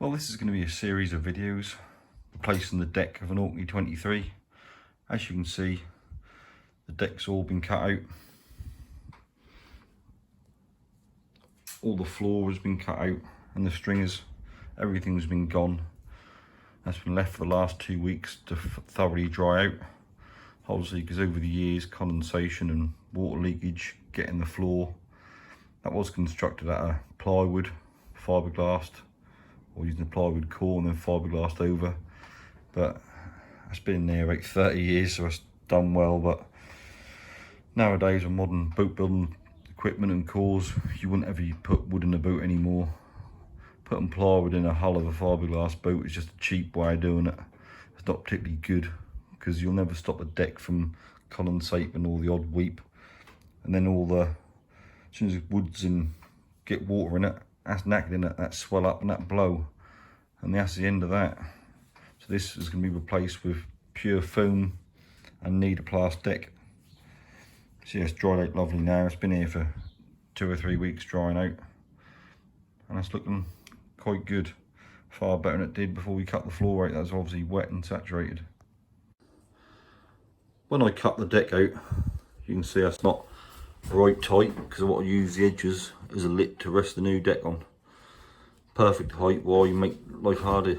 Well, this is going to be a series of videos replacing the deck of an Orkney 23. As you can see, the deck's all been cut out. All the floor has been cut out and the stringers, everything's been gone. That's been left for the last 2 weeks to thoroughly dry out. Obviously, because over the years, condensation and water leakage getting the floor. That was constructed out of plywood, fiberglassed, or using the plywood core and then fiberglassed over. But it's been in there about 30 years, so it's done well. But nowadays with modern boat building equipment and cores, you wouldn't ever put wood in a boat anymore. Putting plywood in a hull of a fiberglass boat is just a cheap way of doing it. It's not particularly good because you'll never stop a deck from condensating or the odd weep. And then as soon as the wood's in, get water in it, that's knackered in it, that swell up and that blow. And that's the end of that. So this is going to be replaced with pure foam and nidaplast deck. See, it's dried out lovely now. It's been here for 2 or 3 weeks drying out. And it's looking quite good. Far better than it did before we cut the floor out. That was obviously wet and saturated. When I cut the deck out, you can see that's not right tight because what I use the edges as a lip to rest the new deck on. Perfect height while you make life harder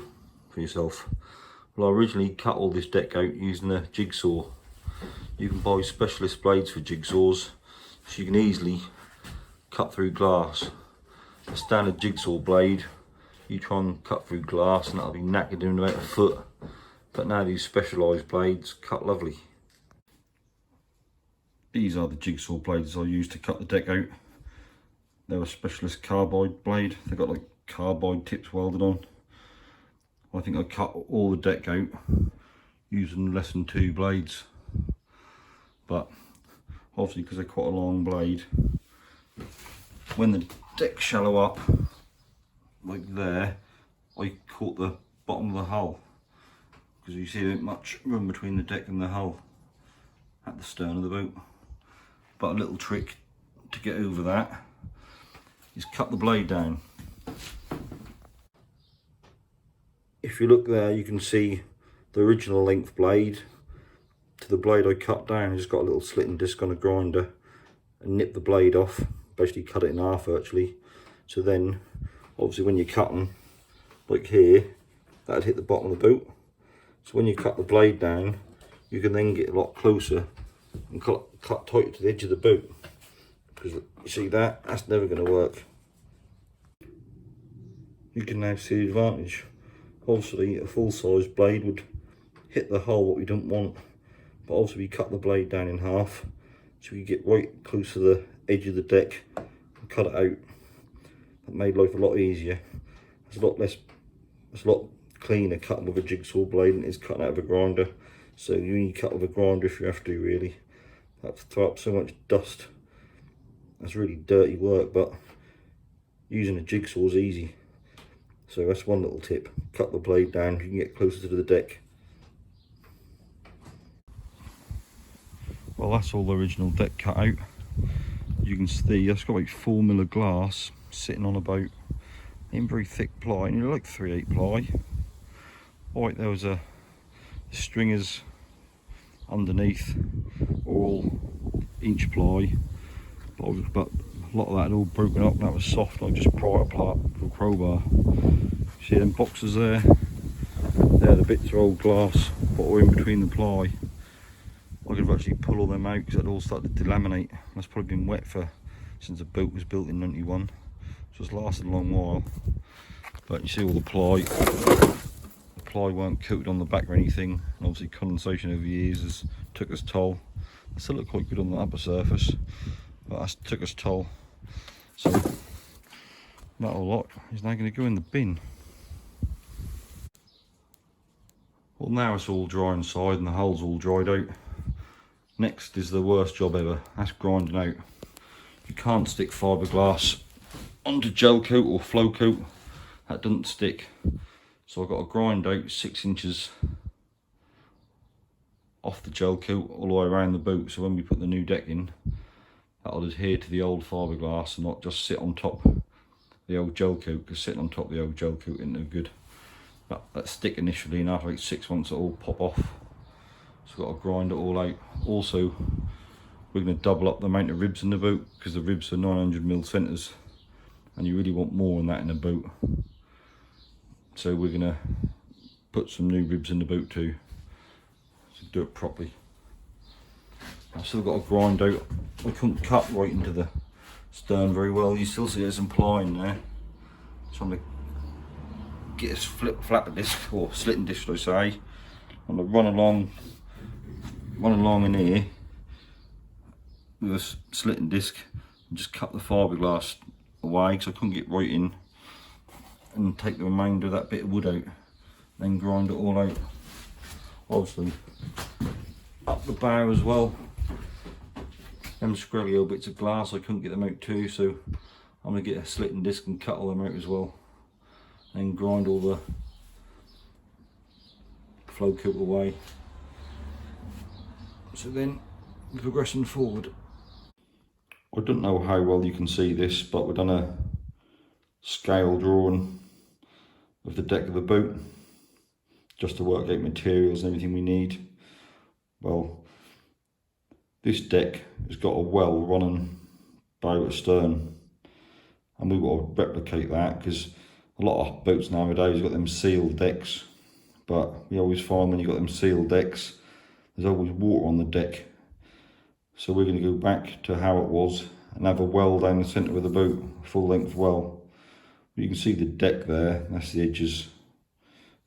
for yourself. Well, I originally cut all this deck out using a jigsaw. You can buy specialist blades for jigsaws, so you can easily cut through glass. A standard jigsaw blade, you try and cut through glass and that'll be knackered in about a foot. But now these specialised blades cut lovely. These are the jigsaw blades I use to cut the deck out. They're a specialist carbide blade. They've got like carbide tips welded on. I think I cut all the deck out using less than 2 blades. But obviously because they're quite a long blade, when the deck's shallow up, like there, I caught the bottom of the hull. Because you see there ain't much room between the deck and the hull at the stern of the boat. But a little trick to get over that is cut the blade down. If you look there, you can see the original length blade to the blade I cut down. I just got a little slitting disc on a grinder and nipped the blade off, basically cut it in half actually. So then obviously when you're cutting, like here, that'd hit the bottom of the boat. So when you cut the blade down, you can then get a lot closer and cut tight to the edge of the boat. Because you see that's never going to work. You can now see the advantage. Obviously a full-size blade would hit the hull, what we don't want. But also we cut the blade down in half, so we get right close to the edge of the deck and cut it out. That made life a lot easier. It's a lot cleaner cutting with a jigsaw blade than it is cutting out of a grinder. So you only cut with a grinder if you have to, really. That throw up so much dust. That's really dirty work, but using a jigsaw is easy. So that's one little tip. Cut the blade down, you can get closer to the deck. Well, that's all the original deck cut out. You can see that's got like 4mm of glass sitting on a boat. In very thick ply, and like 3/8 ply. Right, there was the stringers underneath, all inch ply. But a lot of that had all broken up and that was soft. I just pry it apart with a crowbar. See them boxes there? They're the bits of old glass what were in between the ply. I could have actually pulled all them out because it all started to delaminate. That's probably been wet since the boat was built in 91. So it's lasted a long while. But you see all the ply. The ply weren't coated on the back or anything. And obviously condensation over the years has took its toll. It still look quite good on the upper surface, but that took its toll. So that whole lot is now going to go in the bin. Well, now it's all dry inside and the hull's all dried out. Next is the worst job ever, that's grinding out. You can't stick fiberglass onto gel coat or flow coat, that doesn't stick. So I've got to grind out 6 inches off the gel coat all the way around the boat, so when we put the new deck in, that'll adhere to the old fiberglass and not just sit on top the old gel coat, because sitting on top of the old gel coat isn't no good. But that stick initially, and after like 6 months it'll all pop off. So I've got to grind it all out. Also, we're going to double up the amount of ribs in the boat, because the ribs are 900mm centres, and you really want more than that in a boat. So we're going to put some new ribs in the boat too, to do it properly. I've still got to grind out. I couldn't cut right into the stern very well. You still see there's some ply in there. So I'm going to get a flapper disc, or slitting disc should I say. I'm going to run along in here with a slitting disc and just cut the fiberglass away, because I couldn't get right in, and take the remainder of that bit of wood out, then grind it all out. Obviously up the bow as well, them scraggy old bits of glass, I couldn't get them out too, so I'm going to get a slitting disc and cut all them out as well, then grind all the flow coat away. So then we're progressing forward. I don't know how well you can see this, but we've done a scale drawing of the deck of the boat, just to work out materials and everything we need. Well, this deck has got a well running bow at stern, and we've got to replicate that, because a lot of boats nowadays got them sealed decks, but we always find when you've got them sealed decks, there's always water on the deck. So we're going to go back to how it was and have a well down the centre of the boat, full length well. You can see the deck there, that's the edges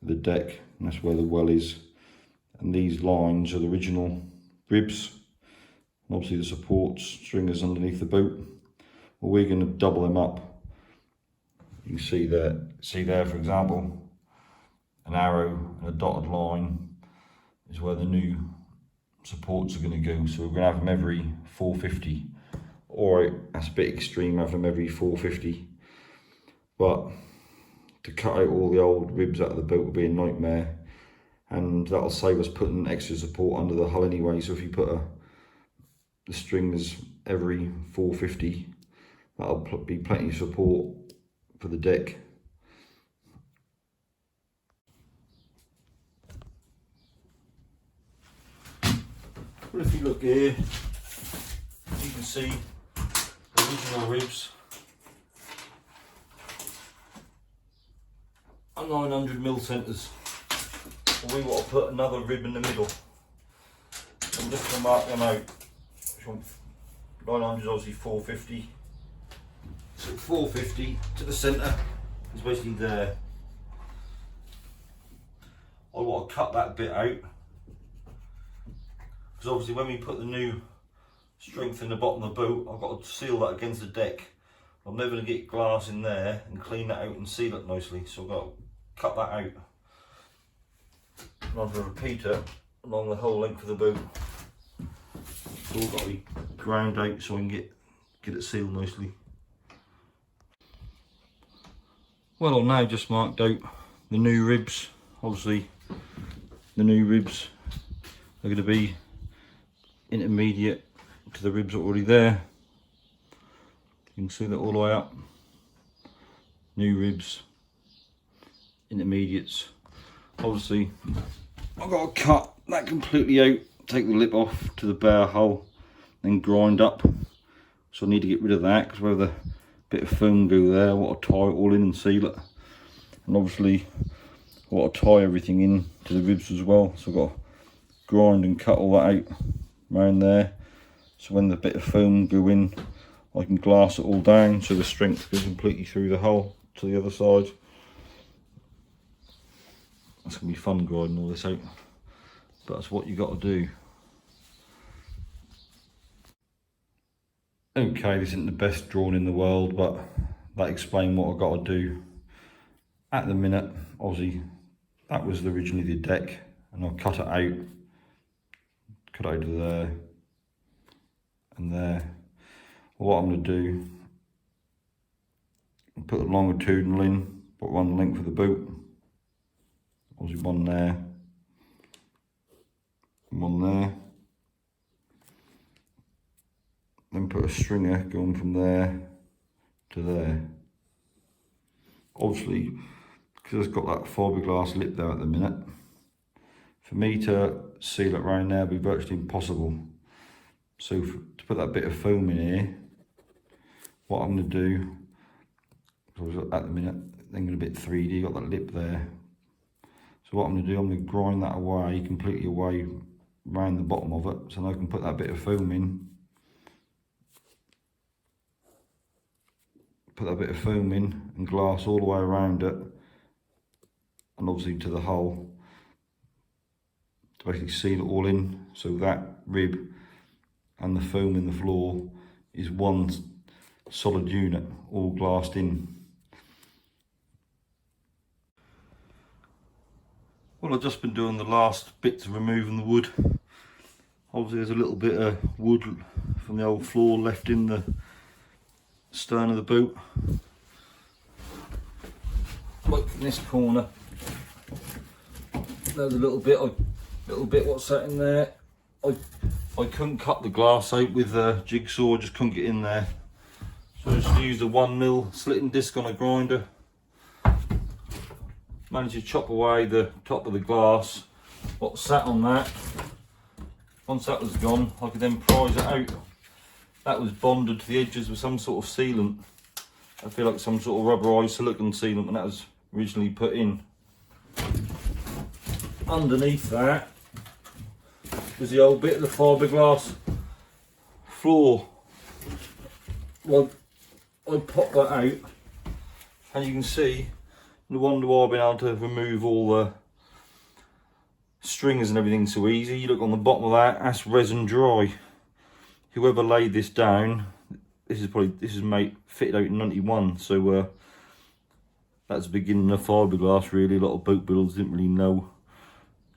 of the deck, and that's where the well is. And these lines are the original ribs, and obviously the supports, stringers underneath the boat. Well, we're going to double them up. You can see there for example, an arrow and a dotted line is where the new supports are going to go. So we're going to have them every 450. Alright, that's a bit extreme, have them every 450. But to cut out all the old ribs out of the boat will be a nightmare, and that'll save us putting extra support under the hull anyway. So if you put the strings every 450, that'll be plenty of support for the deck. But if you look here, you can see the original ribs are 900mm centres. And we want to put another rib in the middle. So I'm just going to mark them out. 900 is obviously 450. So 450 to the centre is basically there. I want to cut that bit out, because obviously when we put the new strength in the bottom of the boat, I've got to seal that against the deck. I'm never going to get glass in there and clean that out and seal it nicely, so I've got to cut that out. And I've got a repeater along the whole length of the boat. It's all got to be ground out so I can get it sealed nicely. Well, I've now just marked out the new ribs. Obviously the new ribs are going to be intermediate to the ribs already there. You can see that all the way up. New ribs, intermediates. Obviously I've got to cut that completely out, take the lip off to the bare hull, then grind up. So I need to get rid of that, because where the bit of foam go there, I want to tie it all in and seal it. And obviously I want to tie everything in to the ribs as well, so I've got to grind and cut all that out around there, so when the bit of foam go in, I can glass it all down so the strength goes completely through the hull to the other side. That's going to be fun grinding all this out, but that's what you got to do. Okay, this isn't the best drawing in the world, but that explains what I've got to do. At the minute, obviously, that was originally the deck, and I'll cut it out to there and there. What I'm going to do, put a longitudinal in, put one length of the boat, obviously one there, and one there. Then put a stringer going from there to there. Obviously, because it's got that fiberglass lip there at the minute, for me to seal it around there would be virtually impossible. So to put that bit of foam in here, what I'm going to do, at the minute, thinking a bit 3D, got that lip there. So what I'm going to do, I'm going to grind that away, completely away around the bottom of it, so I can put that bit of foam in. Put that bit of foam in and glass all the way around it, and obviously to the hull, to basically seal it all in, so that rib and the foam in the floor is one solid unit, all glassed in. Well, I've just been doing the last bits of removing the wood. Obviously there's a little bit of wood from the old floor left in the stern of the boat. Look in this corner, there's a little bit what's that in there. I couldn't cut the glass out with a jigsaw, just couldn't get in there. So I just used a 1mm slitting disc on a grinder. Managed to chop away the top of the glass, what sat on that. Once that was gone, I could then prise it out. That was bonded to the edges with some sort of sealant. I feel like some sort of rubberized silicone sealant when that was originally put in. Underneath that was the old bit of the fiberglass floor. Well, I popped that out, and you can see, no wonder why I've been able to remove all the strings and everything so easy. You look on the bottom of that, that's resin dry. Whoever laid this down, this is made fitted out in 91, so that's the beginning of fiberglass really. A lot of boat builders didn't really know,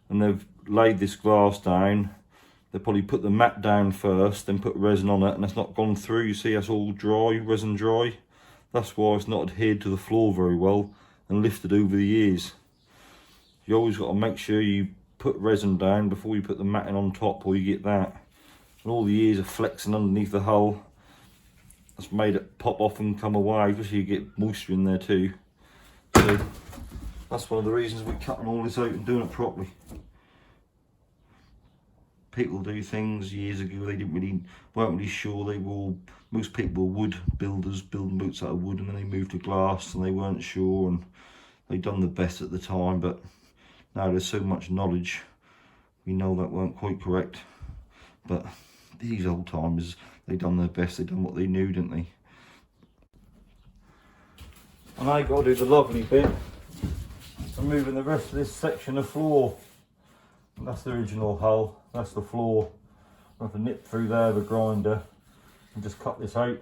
and they've laid this glass down. They probably put the mat down first, then put resin on it, and it's not gone through. You see, that's all dry, resin dry. That's why it's not adhered to the floor very well and lifted over the years. You always got to make sure you put resin down before you put the matting on top, or you get that. And all the years of flexing underneath the hull, that's made it pop off and come away, especially you get moisture in there too. So that's one of the reasons we're cutting all this out and doing it properly. People do things years ago, they weren't really sure. Most people were wood builders, building boats out of wood, and then they moved to glass and they weren't sure, and they'd done the best at the time. But now there's so much knowledge, we know that weren't quite correct. But these old timers, they done their best, they done what they knew, didn't they? And I got to do the lovely bit, removing the rest of this section of floor. And that's the original hull, that's the floor. I have to nip through there with a grinder and just cut this out. And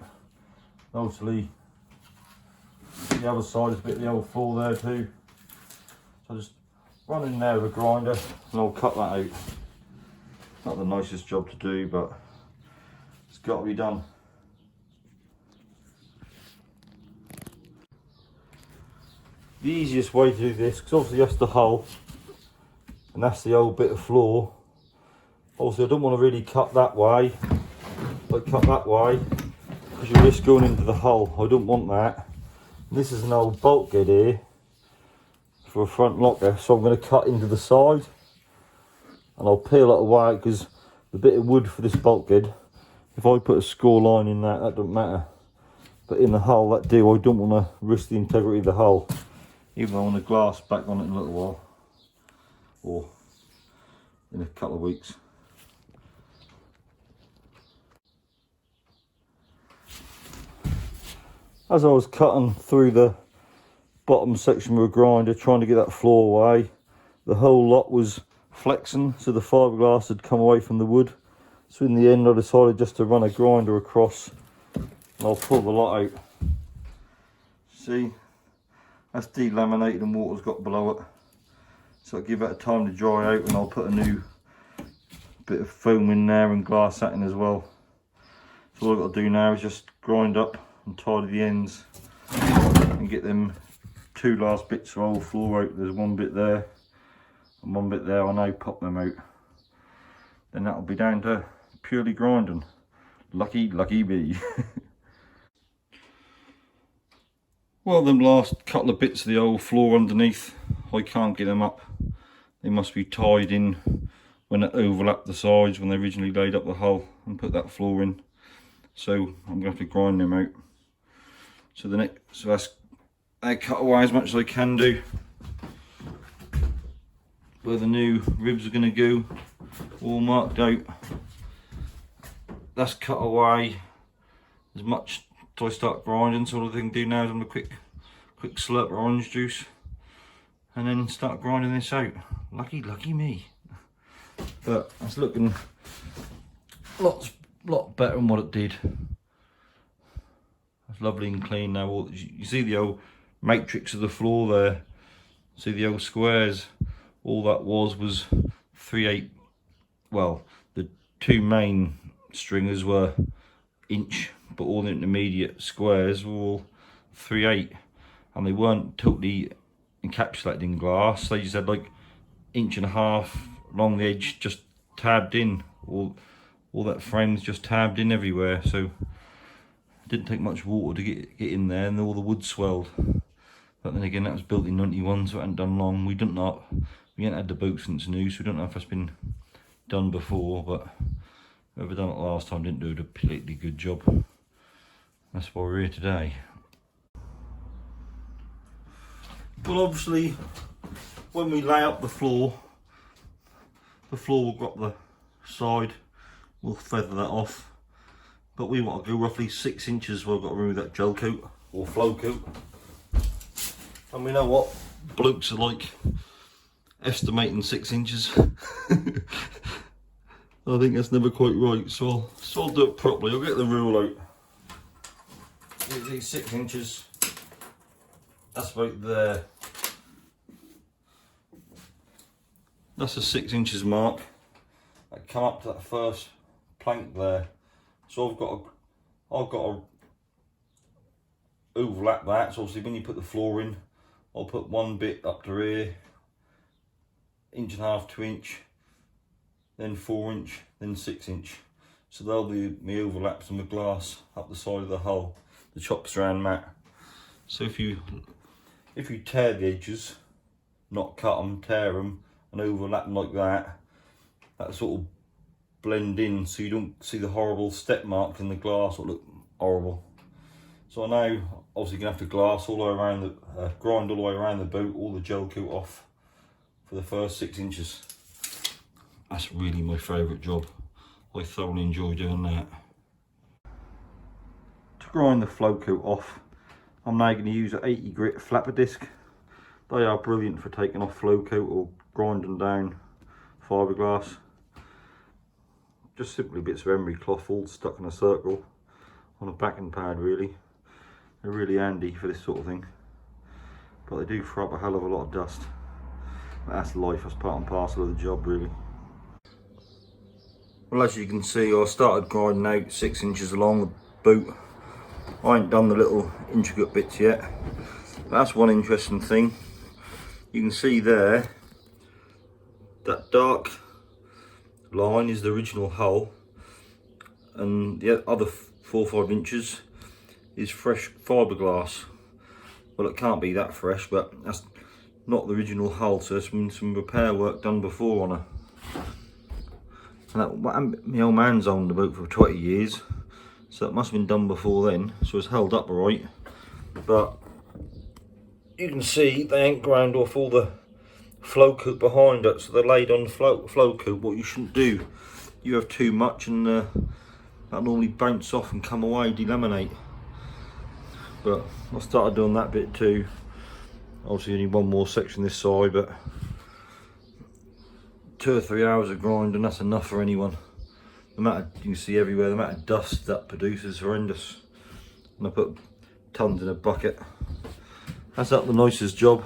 obviously the other side is a bit of the old floor there too. So I just run in there with a grinder and I'll cut that out. Not the nicest job to do, but it's got to be done. The easiest way to do this, because obviously that's the hull and that's the old bit of floor. Also, I don't want to really cut that way, but cut that way because you risk going into the hull. I don't want that. And this is an old bulkhead here for a front locker, so I'm going to cut into the side and I'll peel it away, because the bit of wood for this bulkhead, if I put a score line in that, that doesn't matter. But in the hull, that do, I don't want to risk the integrity of the hull. Even though I want to glass back on it in a little while, or in a couple of weeks. As I was cutting through the bottom section with a grinder, trying to get that floor away, the whole lot was flexing, so the fiberglass had come away from the wood. So in the end I decided just to run a grinder across and I'll pull the lot out. See, that's delaminated and water's got below it. So I'll give that time to dry out and I'll put a new bit of foam in there and glass that in as well. So all I've got to do now is just grind up and tidy the ends and get them two last bits of old floor out. There's one bit there and one bit there. I'll now pop them out. Then that'll be down to purely grinding. Lucky me. Well, them last couple of bits of the old floor underneath, I can't get them up. They must be tied in when it overlapped the sides when they originally laid up the hull and put that floor in. So I'm going to have to grind them out. So I cut away as much as I can do. Where the new ribs are going to go, all marked out. That's cut away as much as I start grinding. So all the thing to do now is I'm a quick slurp of orange juice and then start grinding this out. Lucky me. But it's looking lot better than what it did. It's lovely and clean now. You see the old matrix of the floor there. See the old squares. All that was 3/8. Well, the two main stringers were inch, but all the intermediate squares were all 3/8, and they weren't totally encapsulated in glass. They just had like 1.5 inches along the edge, just tabbed in. All that frame's just tabbed in everywhere, so it didn't take much water to get in there, and all the wood swelled. But then again, that was built in 91, so it hadn't done long. We ain't had the boat since new, so we don't know if it's been done before, but whoever done it last time didn't do a completely good job. That's why we're here today. Well, obviously, when we lay up the floor will go up the side, we'll feather that off. But we want to go roughly 6 inches where we've got to remove that gel coat or flow coat. And we know what blokes are like, estimating 6 inches. I think that's never quite right, so I'll do it properly. I'll get the rule out. These 6 inches, that's about there. That's a 6 inches mark. I come up to that first plank there. So I've got to overlap that. So obviously when you put the floor in, I'll put one bit up to here, 1.5 to 2 inch, then 4 inch, then 6 inch. So they'll be my overlaps and my glass up the side of the hull, the chop strand mat. So if you tear the edges, not cut them, tear them and overlap them like that, that sort of blend in so you don't see the horrible step marks in the glass that look horrible. So I know obviously you're going to have to glass all the way around the, grind all the way around the boat, all the gel coat off for the first 6 inches. That's really my favourite job. I thoroughly enjoy doing that. To grind the flow coat off, I'm now going to use an 80 grit flapper disc. They are brilliant for taking off flow coat or grinding down fiberglass. Just simply bits of emery cloth all stuck in a circle on a backing pad really. They're really handy for this sort of thing. But they do throw up a hell of a lot of dust. But that's life, that's part and parcel of the job really. Well, as you can see, I started grinding out 6 inches along the boot. I ain't done the little intricate bits yet. That's one interesting thing. You can see there, that dark line is the original hull, and the other 4 or 5 inches is fresh fiberglass. Well, it can't be that fresh, but that's not the original hull, so there's been some repair work done before on her. And my old man's owned the boat for 20 years, so it must have been done before then, so it's held up alright. But you can see they ain't ground off all the flow coat behind it, so they're laid on flow coat. What you shouldn't do, you have too much and that normally bounce off and come away, delaminate. But I started doing that bit too. Obviously only one more section this side, but 2 or 3 hours of grinding, that's enough for anyone. The amount of, you can see everywhere, the amount of dust that produces is horrendous. And I put tons in a bucket. That's not the nicest job.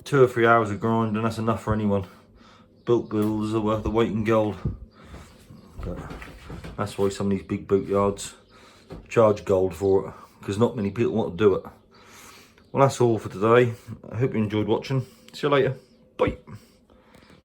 2 or 3 hours of grinding, that's enough for anyone. Built builders are worth the weight in gold. But that's why some of these big boat yards charge gold for it, because not many people want to do it. Well, that's all for today. I hope you enjoyed watching. See you later. Bye.